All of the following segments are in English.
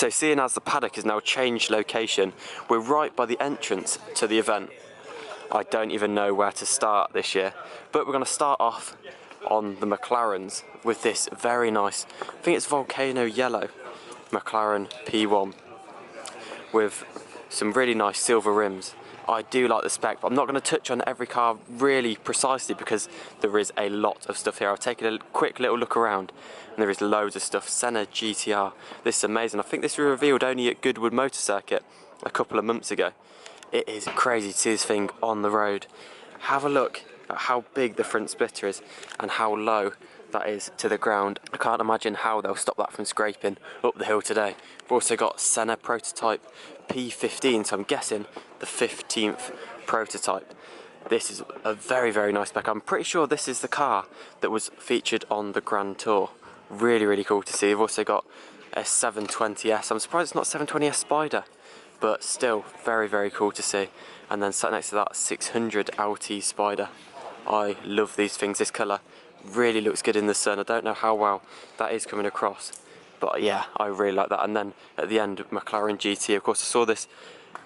So seeing as the paddock has now changed location, we're right by the entrance to the event. I don't even know where to start this year, but we're going to start off on the McLarens with this very nice, I think it's volcano yellow McLaren P1 with some really nice silver rims. I do like the spec, but I'm not going to touch on every car really precisely because there is a lot of stuff here. I've taken a quick little look around and there is loads of stuff. Senna GTR, this is amazing. I think this was revealed only at Goodwood Motor Circuit a couple of months ago. It is crazy to see this thing on the road. Have a look at how big the front splitter is and how low that is to the ground. I can't imagine how they'll stop that from scraping up the hill today. We've also got Senna Prototype P15, so I'm guessing the 15th prototype. This is a very, very nice spec. I'm pretty sure this is the car that was featured on the Grand Tour. Really, really cool to see. We've also got a 720S. I'm surprised it's not 720S Spider, but still very, very cool to see. And then sat next to that 600 LT Spider. I love these things. This colour really looks good in the sun. I don't know how well that is coming across, but yeah, I really like that. And then at the end, McLaren GT. Of course, I saw this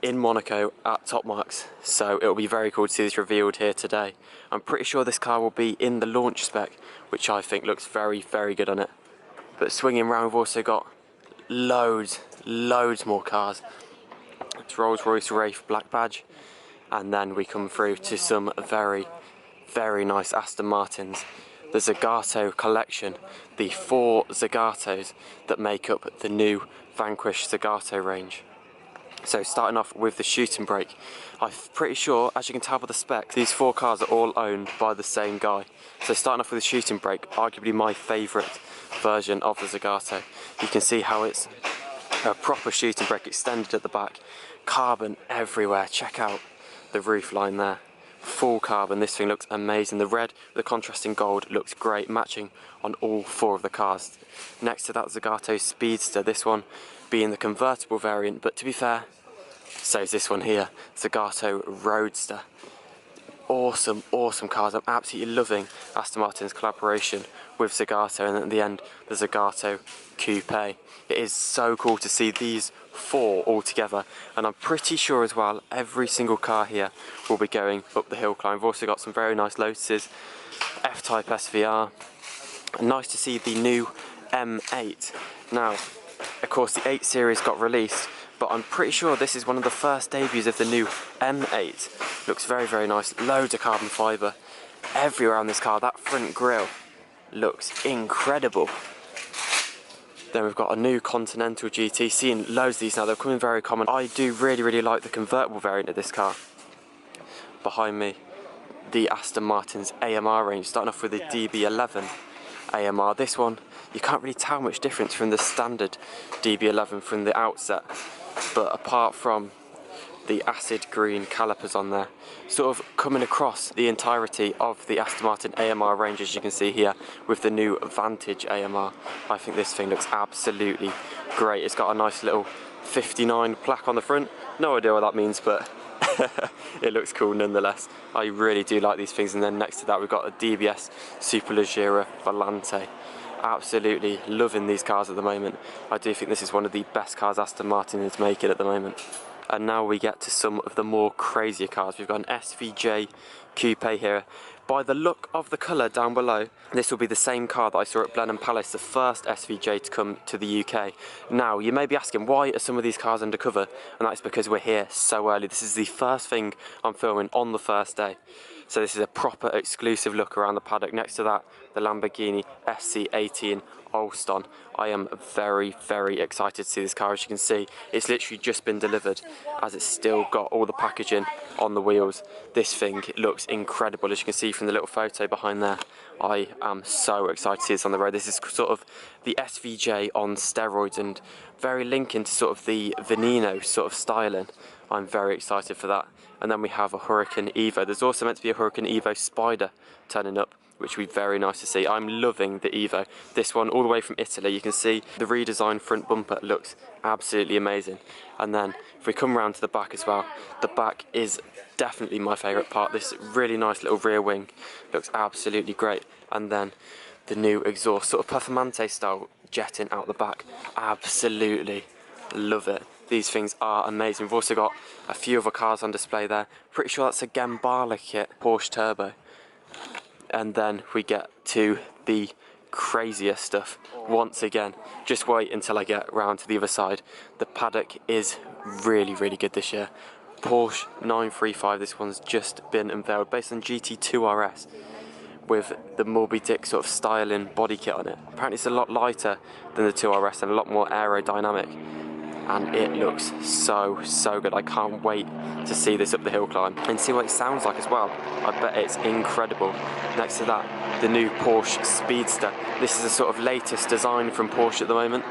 in Monaco at Top Marks, so it'll be very cool to see this revealed here today. I'm pretty sure this car will be in the launch spec, which I think looks very, very good on it. But swinging around, we've also got loads more cars. It's Rolls-Royce Wraith Black Badge, and then we come through to some very, very nice Aston Martins. The Zagato collection, the 4 Zagatos that make up the new Vanquish Zagato range. So starting off with the shooting brake, I'm pretty sure, as you can tell by the spec, these 4 cars are all owned by the same guy. So starting off with the shooting brake, arguably my favourite version of the Zagato. You can see how it's a proper shooting brake extended at the back, carbon everywhere. Check out the roof line there. Full carbon. This thing looks amazing. The red with the contrasting gold looks great, matching on all 4 of the cars. Next to that, Zagato Speedster, this one being the convertible variant, but to be fair, so is this one here, Zagato Roadster. Awesome cars. I'm absolutely loving Aston Martin's collaboration with Zagato, and at the end, the Zagato Coupe. It is so cool to see these 4 all together, and I'm pretty sure as well every single car here will be going up the hill climb. We've also got some very nice Lotuses, F-Type SVR. Nice to see the new M8. Now, of course, the 8 Series got released, but I'm pretty sure this is one of the first debuts of the new M8. Looks very, very nice. Loads of carbon fibre everywhere on this car. That front grille looks incredible. Then we've got a new Continental GT. Seeing loads of these now, they're becoming very common. I do really, really like the convertible variant of this car. Behind me, the Aston Martin's AMR range, starting off with the DB11 AMR. This one, you can't really tell much difference from the standard DB11 from the outset, but apart from the acid green calipers on there, sort of coming across the entirety of the Aston Martin AMR range, as you can see here with the new Vantage AMR. I think this thing looks absolutely great. It's got a nice little 59 plaque on the front. No idea what that means, but it looks cool nonetheless. I really do like these things. And then next to that, we've got a Dbs Superleggera Volante. Absolutely loving these cars at the moment. I do think this is one of the best cars Aston Martin is making at the moment. And now we get to some of the more crazier cars. We've got an SVJ Coupe here. By the look of the colour down below, this will be the same car that I saw at Blenheim Palace, the first SVJ to come to the UK. Now, you may be asking, why are some of these cars undercover? And that's because we're here so early. This is the first thing I'm filming on the first day. So this is a proper exclusive look around the paddock. Next to that, the Lamborghini SC18 Olston. I am very, very excited to see this car. As you can see, it's literally just been delivered, as it's still got all the packaging on the wheels. This thing looks incredible, as you can see from the little photo behind there. I am so excited to see this on the road. This is sort of the SVJ on steroids and very linking to sort of the Veneno sort of styling. I'm very excited for that. And then we have a Hurricane Evo. There's also meant to be a Hurricane Evo Spider turning up, which would be very nice to see. I'm loving the Evo. This one all the way from Italy. You can see the redesigned front bumper looks absolutely amazing. And then if we come around to the back as well, the back is definitely my favourite part. This really nice little rear wing looks absolutely great. And then the new exhaust, sort of Performante style jetting out the back. Absolutely Love it. These things are amazing. We've also got a few other cars on display there. Pretty sure that's a Gambala kit, Porsche Turbo. And then we get to the craziest stuff once again. Just wait until I get round to the other side. The paddock is really, really good this year. Porsche 935, this one's just been unveiled, based on GT2 RS, with the Moby Dick sort of styling body kit on it. Apparently it's a lot lighter than the 2RS and a lot more aerodynamic. And it looks so, so good. I can't wait to see this up the hill climb and see what it sounds like as well. I bet it's incredible. Next to that, the new Porsche Speedster. This is the sort of latest design from Porsche at the moment.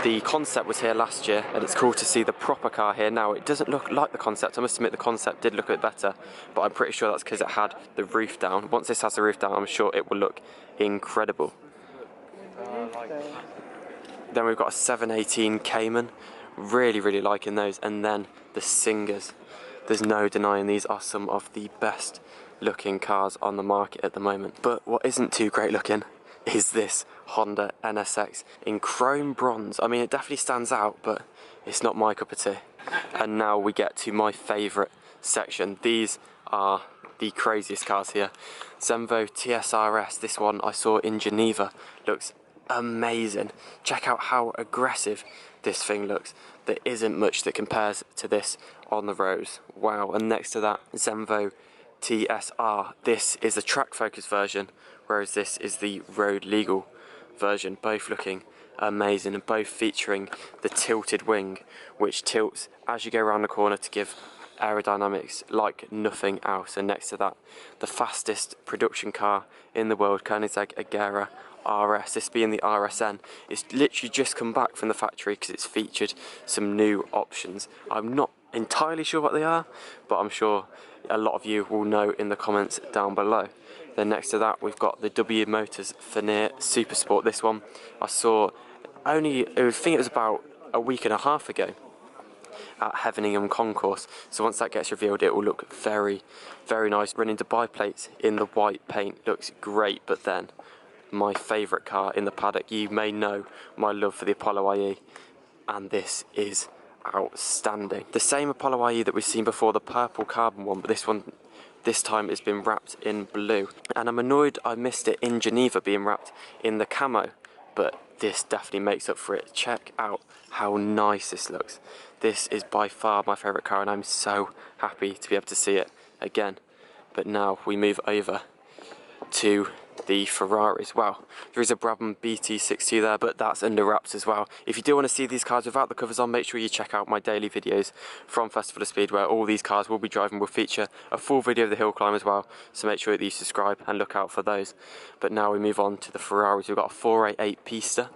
The concept was here last year, and it's cool to see the proper car here now. It doesn't look like the concept. I must admit the concept did look a bit better, but I'm pretty sure that's because it had the roof down. Once this has the roof down, I'm sure it will look incredible. Then we've got a 718 Cayman. Really, really liking those. And then the Singers. There's no denying these are some of the best looking cars on the market at the moment. But what isn't too great looking is this Honda NSX in chrome bronze. I mean, it definitely stands out, but it's not my cup of tea. And now we get to my favourite section. These are the craziest cars here. Zenvo Tsi Rs, this one I saw in Geneva, looks amazing. Check out how aggressive this thing looks. There isn't much that compares to this on the roads. Wow. And next to that, Zenvo TSR. This is the track focus version, whereas this is the road legal version. Both looking amazing and both featuring the tilted wing, which tilts as you go around the corner to give aerodynamics like nothing else. And next to that, the fastest production car in the world, Koenigsegg RS, this being the RSN. It's literally just come back from the factory because it's featured some new options. I'm not entirely sure what they are, but I'm sure a lot of you will know in the comments down below. Then next to that, we've got the W Motors Veneer Supersport. This one I saw I think it was about a week and a half ago at Heveningham Concourse. So once that gets revealed, it will look very, very nice. Running Dubai plates in the white paint looks great. But then my favourite car in the paddock, you may know my love for the Apollo IE, and this is outstanding. The same Apollo IE that we've seen before, the purple carbon one, but this time it's been wrapped in blue. And I'm annoyed I missed it in Geneva being wrapped in the camo, but this definitely makes up for it. Check out how nice this looks. This is by far my favourite car, and I'm so happy to be able to see it again. But now we move over to the Ferraris. Wow, there is a Brabham BT62 there, but that's under wraps as well. If you do want to see these cars without the covers on, make sure you check out my daily videos from Festival of Speed, where all these cars will be driving will feature a full video of the hill climb as well, so make sure that you subscribe and look out for those. But now we move on to the Ferraris. We've got a 488 Pista,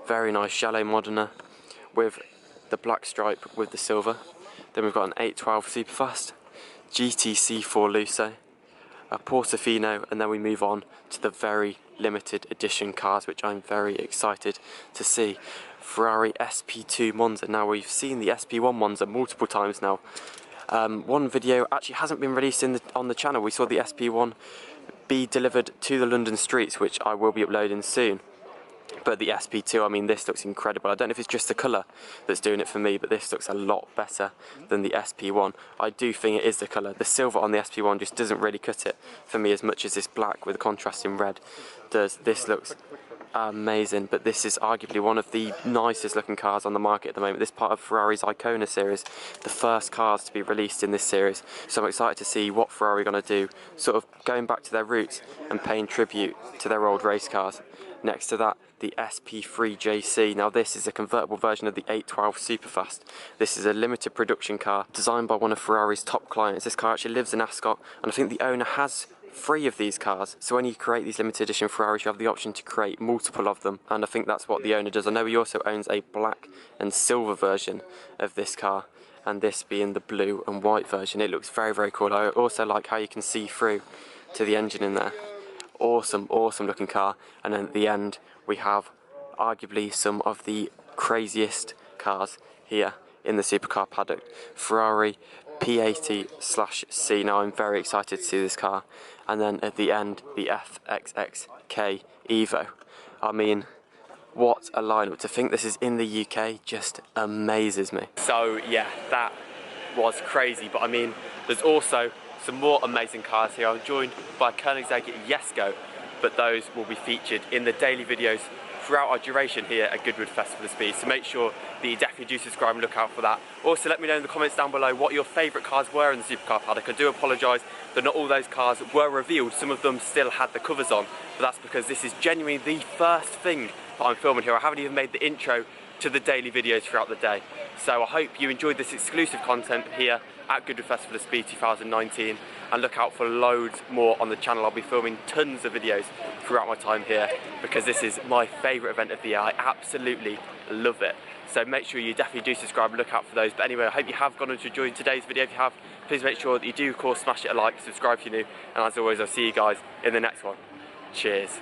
very nice Chalet Modena with the black stripe with the silver. Then we've got an 812 Superfast, GTC4 Lusso, a Portofino, and then we move on to the very limited edition cars, which I'm very excited to see. Ferrari SP2 Monza. Now, we've seen the SP1 Monza multiple times now. One video actually hasn't been released on the channel. We saw the SP1 be delivered to the London streets, which I will be uploading soon. But the SP2, I mean, this looks incredible. I don't know if it's just the colour that's doing it for me, but this looks a lot better than the SP1. I do think it is the colour. The silver on the SP1 just doesn't really cut it for me as much as this black with the contrasting red does. This looks amazing, but this is arguably one of the nicest looking cars on the market at the moment. This part of Ferrari's Icona series, the first cars to be released in this series. So I'm excited to see what Ferrari are going to do, sort of going back to their roots and paying tribute to their old race cars. Next to that, the SP3JC. Now this is a convertible version of the 812 Superfast. This is a limited production car designed by one of Ferrari's top clients. This car actually lives in Ascot, and I think the owner has 3 of these cars. So when you create these limited edition Ferraris, you have the option to create multiple of them, and I think that's what the owner does. I know he also owns a black and silver version of this car, and this being the blue and white version. It looks very, very cool. I also like how you can see through to the engine in there. Awesome, awesome looking car. And then at the end, we have arguably some of the craziest cars here in the Supercar Paddock. Ferrari P80/C. Now I'm very excited to see this car. And then at the end, the FXXK Evo. I mean, What a lineup. To think this is in the UK just amazes me. So yeah, that was crazy, but I mean, there's also some more amazing cars here. I'm joined by Koenigsegg Jesko, but those will be featured in the daily videos throughout our duration here at Goodwood Festival of Speed, so make sure that you definitely do subscribe and look out for that. Also, let me know in the comments down below what your favourite cars were in the Supercar Paddock. I do apologise that not all those cars were revealed. Some of them still had the covers on, but that's because this is genuinely the first thing that I'm filming here. I haven't even made the intro to the daily videos throughout the day. So I hope you enjoyed this exclusive content here at Goodwood Festival of Speed 2019, and look out for loads more on the channel. I'll be filming tons of videos throughout my time here because this is my favourite event of the year. I absolutely love it. So make sure you definitely do subscribe and look out for those. But anyway, I hope you have gone on to enjoy today's video. If you have, please make sure that you do, of course, smash it a like, subscribe if you're new, and as always, I'll see you guys in the next one. Cheers.